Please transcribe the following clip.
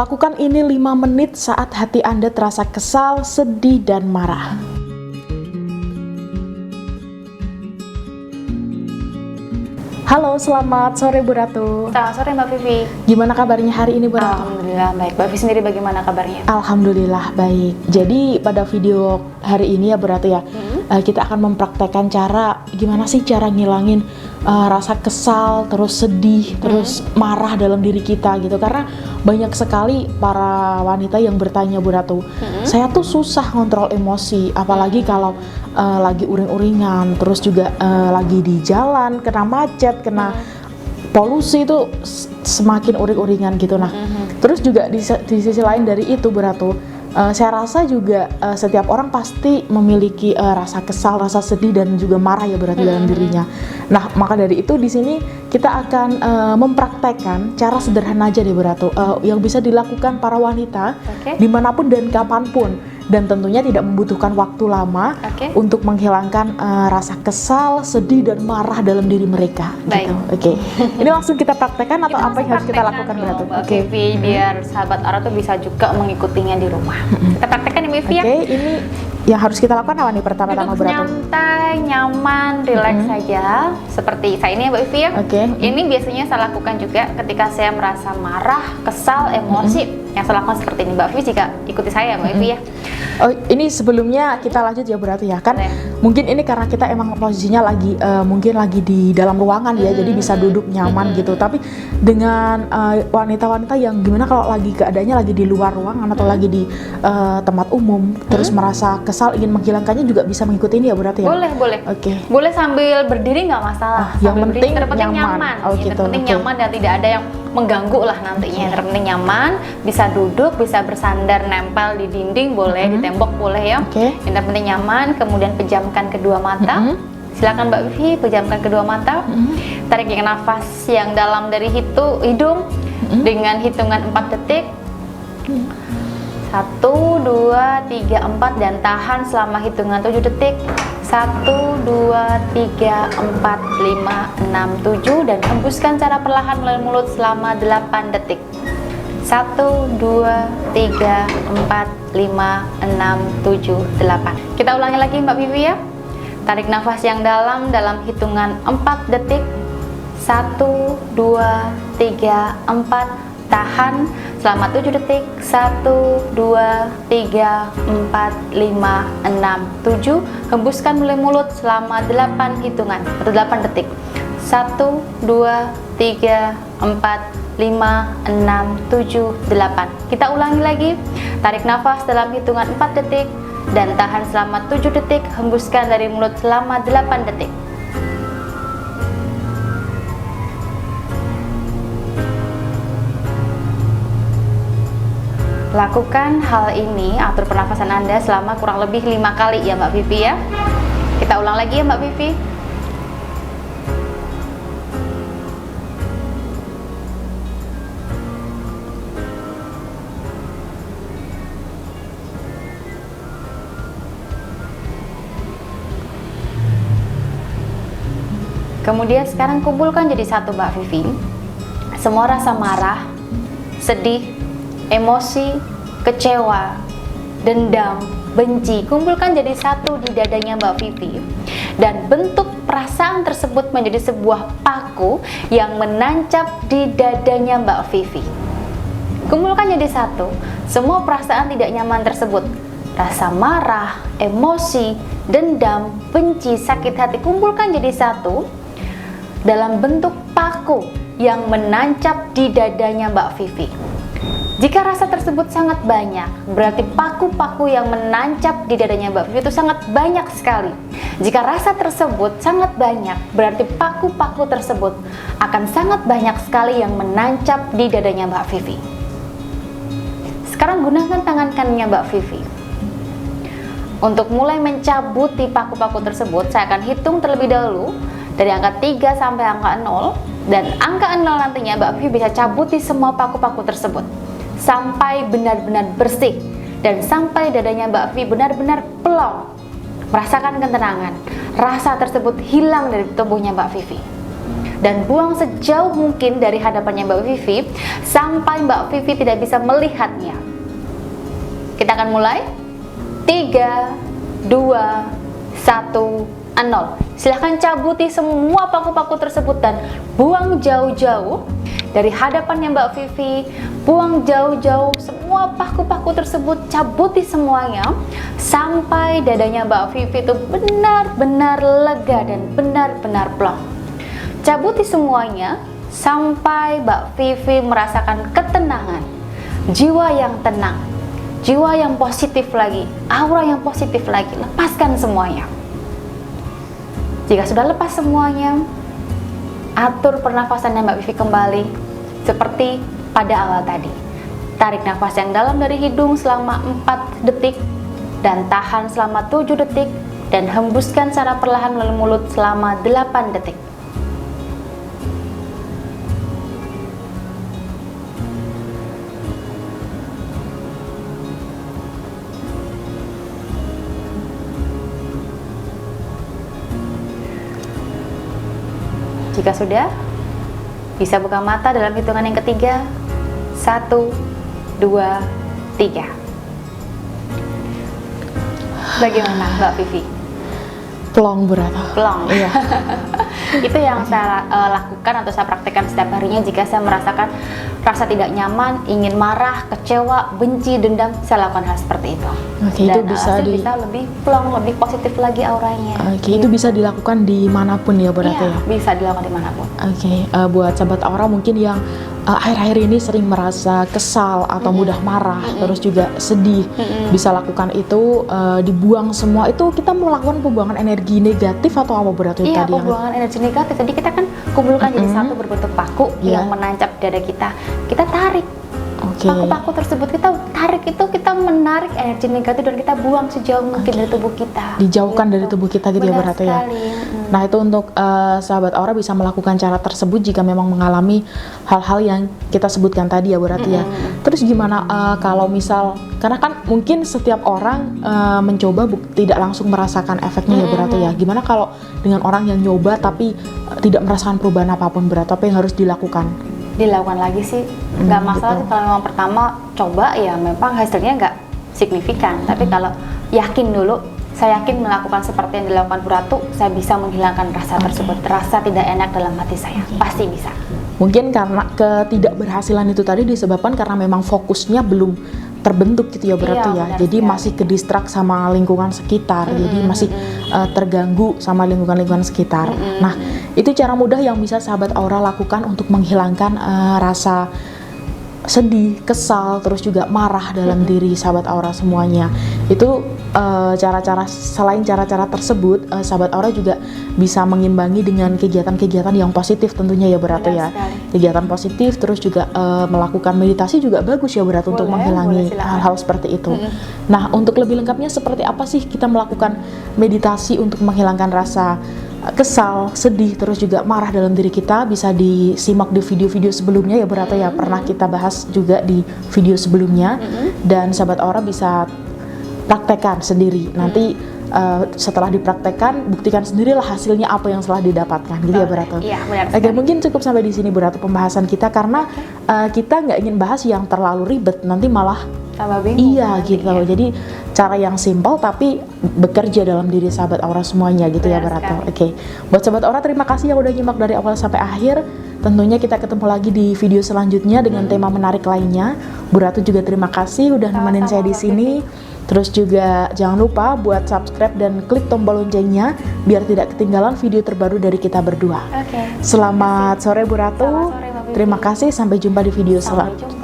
Lakukan ini 5 menit saat hati Anda terasa kesal, sedih, dan marah. Halo, selamat sore Bu Ratu. Selamat sore Mbak Vivi. Gimana kabarnya hari ini Bu Ratu? Alhamdulillah baik. Mbak Vivi sendiri bagaimana kabarnya? Alhamdulillah baik. Jadi pada video hari ini ya Bu Ratu ya, kita akan mempraktekkan cara gimana sih cara ngilangin rasa kesal, terus sedih, terus marah dalam diri kita gitu. Karena banyak sekali para wanita yang bertanya Bu Ratu, saya tuh susah kontrol emosi, apalagi kalau lagi uring-uringan, terus juga lagi di jalan, kena macet, kena polusi itu semakin uring-uringan gitu. Nah, terus juga di sisi lain dari itu Bu Ratu, saya rasa juga setiap orang pasti memiliki rasa kesal, rasa sedih dan juga marah ya berarti dalam dirinya. Nah, maka dari itu di sini kita akan mempraktekkan cara sederhana aja deh Bu Ratu, yang bisa dilakukan para wanita dimanapun dan kapanpun. Dan tentunya tidak membutuhkan waktu lama untuk menghilangkan rasa kesal, sedih, dan marah dalam diri mereka. Baik. Gitu. Oke. Ini langsung kita praktekkan atau apa yang harus kita lakukan Bu Ratu? Oke, biar sahabat Ara tuh bisa juga mengikutinya di rumah. Kita praktekkan ya, Vivi ya. Oke, ini yang harus kita lakukan apa nih pertama-tama Bu Ratu? Nyantai, nyaman, rileks saja. Seperti saya ini ya Mbak Vivi ya. Ini biasanya saya lakukan juga ketika saya merasa marah, kesal, emosi. Yang saya lakukan seperti ini. Mbak Vivi jika ikuti saya Mbak Vivi ya. Oh, ini sebelumnya kita lanjut ya Bu Ratu ya. Kan mungkin ini karena kita emang posisinya lagi mungkin lagi di dalam ruangan ya, jadi bisa duduk nyaman gitu. Tapi dengan wanita-wanita yang gimana kalau lagi keadaannya lagi di luar ruangan atau lagi di tempat umum, terus merasa kesal ingin menghilangkannya juga bisa mengikuti ini ya Bu Ratu ya? Boleh. Boleh sambil berdiri nggak masalah. Yang penting nyaman. Oh, gitu. Yang penting nyaman dan tidak ada yang mengganggu lah nantinya. Yang terpenting nyaman, bisa duduk, bisa bersandar nempel di dinding boleh, di tembok boleh ya. Yang terpenting nyaman, kemudian pejamkan kedua mata. Silakan Mbak Vivi, pejamkan kedua mata. Tarik nafas yang dalam dari hidung dengan hitungan 4 detik. 1, 2, 3, 4 dan tahan selama hitungan 7 detik. 1, 2, 3, 4, 5, 6, 7 dan hembuskan secara perlahan melalui mulut selama 8 detik. 1, 2, 3, 4, 5, 6, 7, 8. Kita ulangi lagi Mbak Vivi ya. Tarik nafas yang dalam hitungan 4 detik. 1, 2, 3, 4. Tahan selama 7 detik. 1, 2, 3, 4, 5, 6, 7. Hembuskan melalui mulut selama 8 hitungan atau 8 detik. 1, 2, 3, 4, 5, 6, 7, 8. Kita ulangi lagi. Tarik nafas dalam hitungan 4 detik dan tahan selama 7 detik. Hembuskan dari mulut selama 8 detik. Lakukan hal ini, atur pernafasan Anda selama kurang lebih 5 kali ya Mbak Vivi ya. Kita ulang lagi ya Mbak Vivi. Kemudian sekarang kumpulkan jadi satu Mbak Vivi. Semua rasa marah, sedih, emosi, kecewa, dendam, benci, kumpulkan jadi satu di dadanya Mbak Vivi. Dan bentuk perasaan tersebut menjadi sebuah paku yang menancap di dadanya Mbak Vivi. Kumpulkan jadi satu semua perasaan tidak nyaman tersebut. Rasa marah, emosi, dendam, benci, sakit hati, kumpulkan jadi satu dalam bentuk paku yang menancap di dadanya Mbak Vivi. Jika rasa tersebut sangat banyak, berarti paku-paku yang menancap di dadanya Mbak Vivi itu sangat banyak sekali. Jika rasa tersebut sangat banyak, berarti paku-paku tersebut akan sangat banyak sekali yang menancap di dadanya Mbak Vivi. Sekarang gunakan tangan kanannya Mbak Vivi. Untuk mulai mencabuti paku-paku tersebut, saya akan hitung terlebih dahulu dari angka 3 sampai angka 0. Dan angka 0 nantinya Mbak Vivi bisa cabuti semua paku-paku tersebut sampai benar-benar bersih dan sampai dadanya Mbak Vivi benar-benar plong, merasakan ketenangan. Rasa tersebut hilang dari tubuhnya Mbak Vivi. dan buang sejauh mungkin dari hadapannya Mbak Vivi sampai Mbak Vivi tidak bisa melihatnya. Kita akan mulai. 3, 2, 1, 0. Silahkan cabuti semua paku-paku tersebut dan buang jauh-jauh dari hadapannya Mbak Vivi. Buang jauh-jauh semua paku-paku tersebut, cabuti semuanya sampai dadanya Mbak Vivi itu benar-benar lega dan benar-benar plong. Cabuti semuanya sampai Mbak Vivi merasakan ketenangan, jiwa yang tenang, jiwa yang positif lagi, aura yang positif lagi. Lepaskan semuanya. Jika sudah lepas semuanya, atur pernafasannya Mbak Vivi kembali seperti pada awal tadi. Tarik nafas yang dalam dari hidung selama 4 detik dan tahan selama 7 detik dan hembuskan secara perlahan melalui mulut selama 8 detik. Jika sudah, bisa buka mata dalam hitungan yang ketiga. 1, 2, 3. Bagaimana Mbak Vivi? Plong Bu Ratu. Plong. Iya. Itu yang saya lakukan atau saya praktekkan setiap harinya jika saya merasakan rasa tidak nyaman, ingin marah, kecewa, benci, dendam, saya lakukan hal seperti itu. Oke, dan itu bisa kita lebih plong, lebih positif lagi auranya. Oke, itu bisa dilakukan dimanapun ya Bu Ratu ya? Bisa dilakukan dimanapun. Oke, buat sahabat aura mungkin yang akhir-akhir ini sering merasa kesal atau mudah marah, terus juga sedih, bisa lakukan itu, dibuang semua. Itu kita melakukan pembuangan energi negatif atau apa Bu Ratu Iya, tadi? pembuangan energi negatif. Jadi kita kan kumpulkan jadi satu berbentuk paku yang menancap di dada kita. Kita tarik paku-paku tersebut, kita tarik itu, kita menarik energi negatif dan kita buang sejauh mungkin dari tubuh kita. Dijauhkan dari tubuh kita gitu ya Bu Ratu ya. Nah itu untuk sahabat aura bisa melakukan cara tersebut jika memang mengalami hal-hal yang kita sebutkan tadi ya Bu Ratu ya. Terus gimana kalau misal, karena kan mungkin setiap orang mencoba tidak langsung merasakan efeknya ya Bu Ratu ya. Gimana kalau dengan orang yang nyoba tapi tidak merasakan perubahan apapun Bu Ratu, apa yang harus dilakukan? Dilakukan lagi sih, nggak masalah sih. Kalau memang pertama coba ya memang hasilnya nggak signifikan, tapi kalau yakin dulu, saya yakin melakukan seperti yang dilakukan Bu Ratu, saya bisa menghilangkan rasa tersebut, rasa tidak enak dalam hati saya, pasti bisa. Mungkin karena ketidakberhasilan itu tadi disebabkan karena memang fokusnya belum terbentuk gitu ya Bu Ratu ya. Jadi masih kedistrak sama lingkungan sekitar, jadi masih terganggu sama lingkungan sekitar. Nah, itu cara mudah yang bisa sahabat aura lakukan untuk menghilangkan rasa sedih, kesal, terus juga marah dalam diri sahabat aura semuanya. Itu cara-cara, selain cara-cara tersebut, sahabat aura juga bisa mengimbangi dengan kegiatan-kegiatan yang positif tentunya ya Bu Ratu ya. Kegiatan positif, terus juga melakukan meditasi juga bagus ya Bu Ratu untuk menghilangi hal-hal seperti itu. Nah, untuk lebih lengkapnya seperti apa sih kita melakukan meditasi untuk menghilangkan rasa kesal, sedih, terus juga marah dalam diri kita, bisa disimak di video-video sebelumnya ya Bu Ratu ya. Pernah kita bahas juga di video sebelumnya, dan sahabat aura bisa praktekkan sendiri. Nanti setelah dipraktekkan, buktikan sendirilah hasilnya apa yang setelah didapatkan gitu ya Bu Ratu. Iya, benar. Oke, mungkin cukup sampai di sini Bu Ratu pembahasan kita, karena kita nggak ingin bahas yang terlalu ribet, nanti malah tambah bingung. Iya gitu. Ya. Jadi cara yang simpel tapi bekerja dalam diri sahabat aura semuanya gitu ya Bu Ratu. Oke. Buat sahabat aura, terima kasih yang udah nyimak dari awal sampai akhir. Tentunya kita ketemu lagi di video selanjutnya dengan tema menarik lainnya. Bu Ratu juga terima kasih udah nemenin saya di sini. Terus juga jangan lupa buat subscribe dan klik tombol loncengnya biar tidak ketinggalan video terbaru dari kita berdua. Selamat sore Bu Ratu. Terima kasih, sampai jumpa di video selanjutnya.